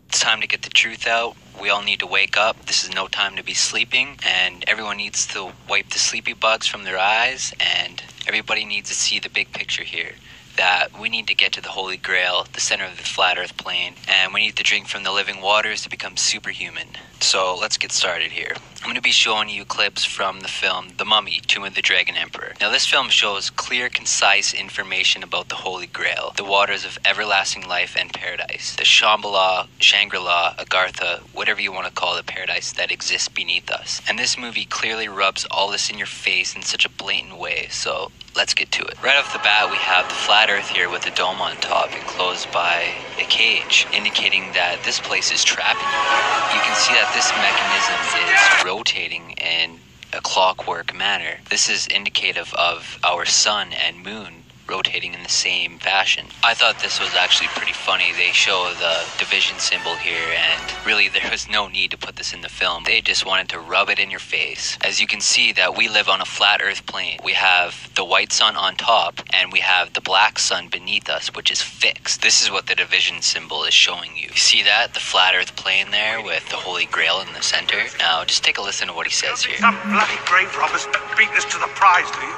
It's time to get the truth out. We all need to wake up. This is no time to be sleeping, and everyone needs to wipe the sleepy bugs from their eyes, and everybody needs to see the big picture here. That we need to get to the Holy Grail, the center of the flat earth plane, and we need to drink from the living waters to become superhuman. So let's get started here. I'm going to be showing you clips from the film The Mummy, Tomb of the Dragon Emperor. Now this film shows clear, concise information about the Holy Grail, the waters of everlasting life and paradise, the Shambhala, Shangri-La, Agartha, whatever you want to call the paradise that exists beneath us. And this movie clearly rubs all this in your face in such a blatant way, so let's get to it. Right off the bat, we have the flat earth here with a dome on top enclosed by a cage, indicating that this place is trapping you. You can see that this mechanism is rotating in a clockwork manner. This is indicative of our sun and moon rotating in the same fashion. I thought this was actually pretty funny. They show the division symbol here, and really there was no need to put this in the film. They just wanted to rub it in your face. As you can see that we live on a flat earth plane. We have the white sun on top, and we have the black sun beneath us, which is fixed. This is what the division symbol is showing you. You see that? The flat earth plane there with the Holy Grail in the center. Now just take a listen to what he says here. Some bloody grave robbers beat us to the prize, do you?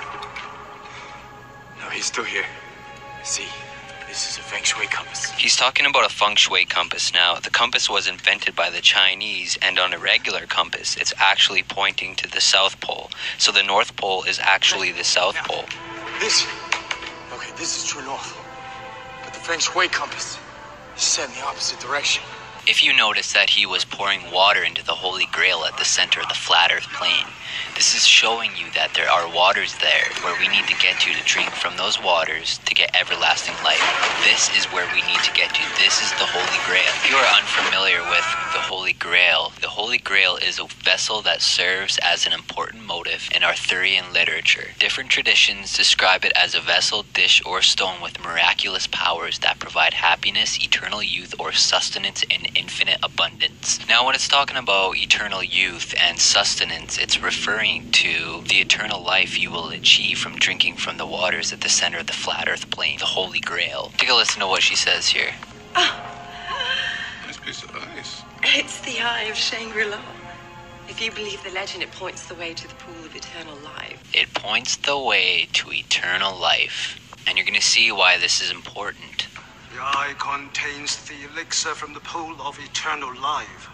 No, he's still here. See, this is a feng shui compass. He's talking about a feng shui compass now. The compass was invented by the Chinese, and on a regular compass, it's actually pointing to the South Pole. So the North Pole is actually the South Pole. This is true north. But the feng shui compass is set in the opposite direction. If you notice that he was pouring water into the Holy Grail at the center of the flat earth plane, this is showing you that there are waters there where we need to get to drink from those waters to get everlasting life. This is where we need to get to. This is the Holy Grail. If you are unfamiliar with the Holy Grail is a vessel that serves as an important motive in Arthurian literature. Different traditions describe it as a vessel, dish, or stone with miraculous powers that provide happiness, eternal youth, or sustenance in infinite abundance. Now when it's talking about eternal youth and sustenance, it's referring to the eternal life you will achieve from drinking from the waters at the center of the flat earth plane, the Holy Grail. Take a listen to what she says here. Nice piece of ice. It's the Eye of Shangri-La. If you believe the legend, it points the way to the pool of eternal life. It points the way to eternal life. And you're going to see why this is important. The eye contains the elixir from the pool of eternal life.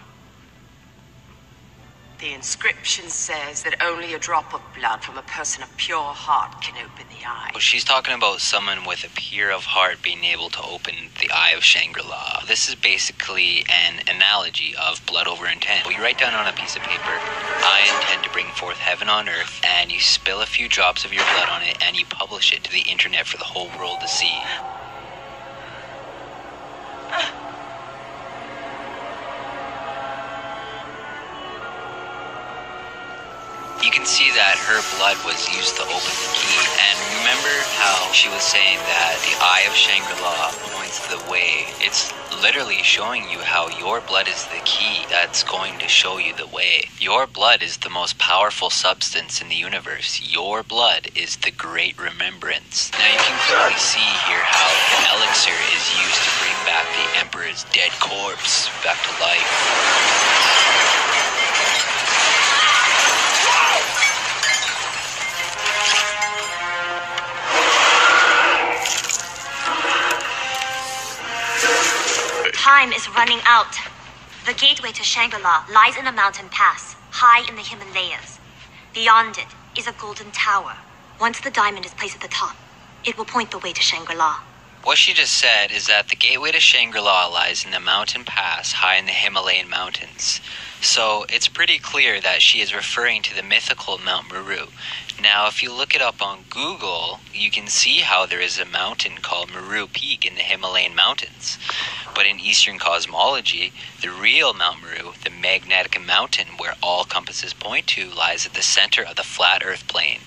The inscription says that only a drop of blood from a person of pure heart can open the eye. Well, she's talking about someone with a pure of heart being able to open the Eye of Shangri-La. This is basically an analogy of blood over intent. Well, you write down on a piece of paper, I intend to bring forth heaven on earth, and you spill a few drops of your blood on it, and you publish it to the internet for the whole world to see. You can see that her blood was used to open the key. And remember how she was saying that the Eye of Shangri-La points the way? It's literally showing you how your blood is the key that's going to show you the way. Your blood is the most powerful substance in the universe. Your blood is the great remembrance. Now you can clearly see here how the elixir is used to bring back the Emperor's dead corpse back to life. Time is running out. The gateway to Shangri-La lies in a mountain pass, high in the Himalayas. Beyond it is a golden tower. Once the diamond is placed at the top, it will point the way to Shangri-La. What she just said is that the gateway to Shangri-La lies in the mountain pass high in the Himalayan mountains. So it's pretty clear that she is referring to the mythical Mount Meru. Now, if you look it up on Google, you can see how there is a mountain called Meru Peak in the Himalayan mountains. But in Eastern cosmology, the real Mount Meru, the magnetic mountain where all compasses point to, lies at the center of the flat earth plane.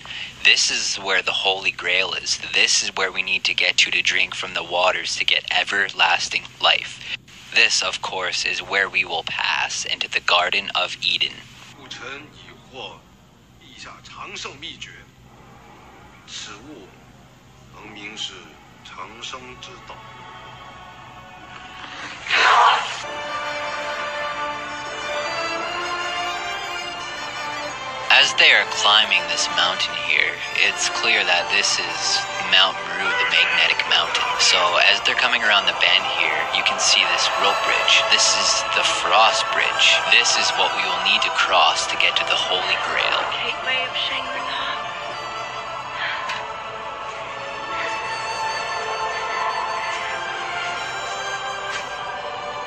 This is where the Holy Grail is. This is where we need to get to drink from the waters to get everlasting life. This, of course, is where we will pass into the Garden of Eden. 古臣已获陛下长寿秘诀，此物能名是长生之道。As they are climbing this mountain here, it's clear that this is Mount Meru, the magnetic mountain. So as they're coming around the bend here, you can see this rope bridge. This is the Frost Bridge. This is what we will need to cross to get to the Holy Grail. Gateway of Shangri-La.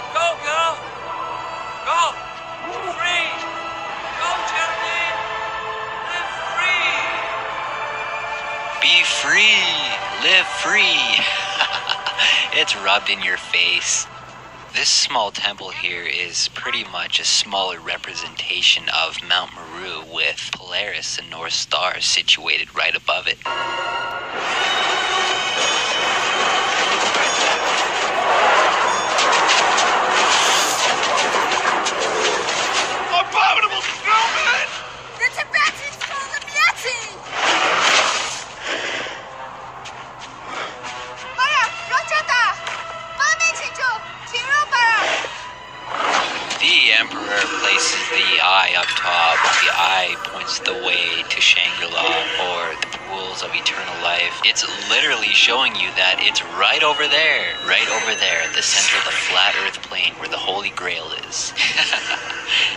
Go, girl! Go! Free! Go, Geraldine! Live free! Be free! Live free! It's rubbed in your face. This small temple here is pretty much a smaller representation of Mount Meru, with Polaris, the North Star, situated right above it. Abominable snowman! The Tibetans call them Yeti! The Emperor places the eye up top. The eye points the way to Shangri-La, or the pools of eternal life. It's literally showing you that it's right over there, at the center of the flat earth plane where the Holy Grail is.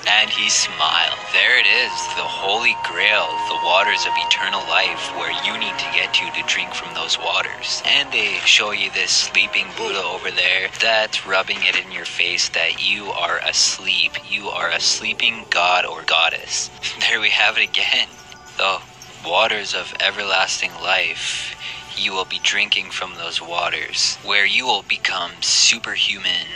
And he smiled. There it is, the Holy Grail, the waters of eternal life, where you need to get to drink from those waters. And they show you this sleeping Buddha over there that's rubbing it in your face that you are asleep. You are a sleeping god or goddess. There we have it again. The waters of everlasting life. You will be drinking from those waters, where you will become superhuman.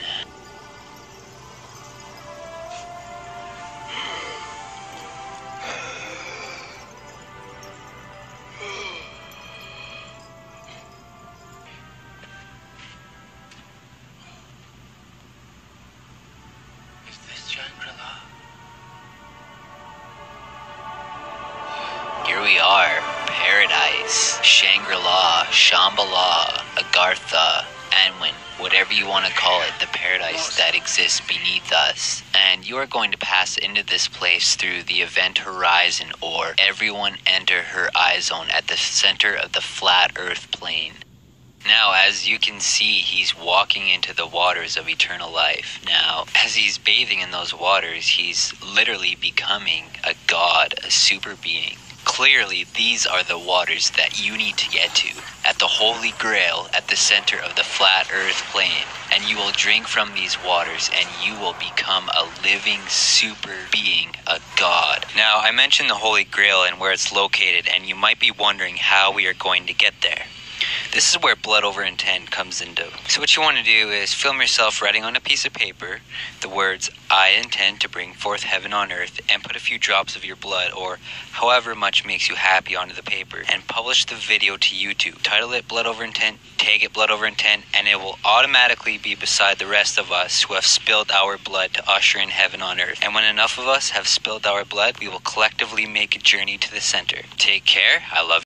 Is this Shangri-La? Here we are, paradise, Shangri-La, Shambhala, Agartha, Anwen, whatever you want to call it, the paradise that exists beneath us. And you are going to pass into this place through the event horizon, or everyone enter her eye zone at the center of the flat earth plane. Now, as you can see, he's walking into the waters of eternal life. Now, as he's bathing in those waters, he's literally becoming a god, a super being. Clearly, these are the waters that you need to get to, at the Holy Grail, at the center of the flat earth plane. And you will drink from these waters, and you will become a living super being, a god. Now, I mentioned the Holy Grail and where it's located, and you might be wondering how we are going to get there. This is where blood over intent comes into. So what you want to do is film yourself writing on a piece of paper the words, "I intend to bring forth heaven on earth," and put a few drops of your blood, or however much makes you happy, onto the paper, and publish the video to YouTube. Title it Blood Over Intent, tag it Blood Over Intent, and it will automatically be beside the rest of us who have spilled our blood to usher in heaven on earth. And when enough of us have spilled our blood, we will collectively make a journey to the center. Take care. I love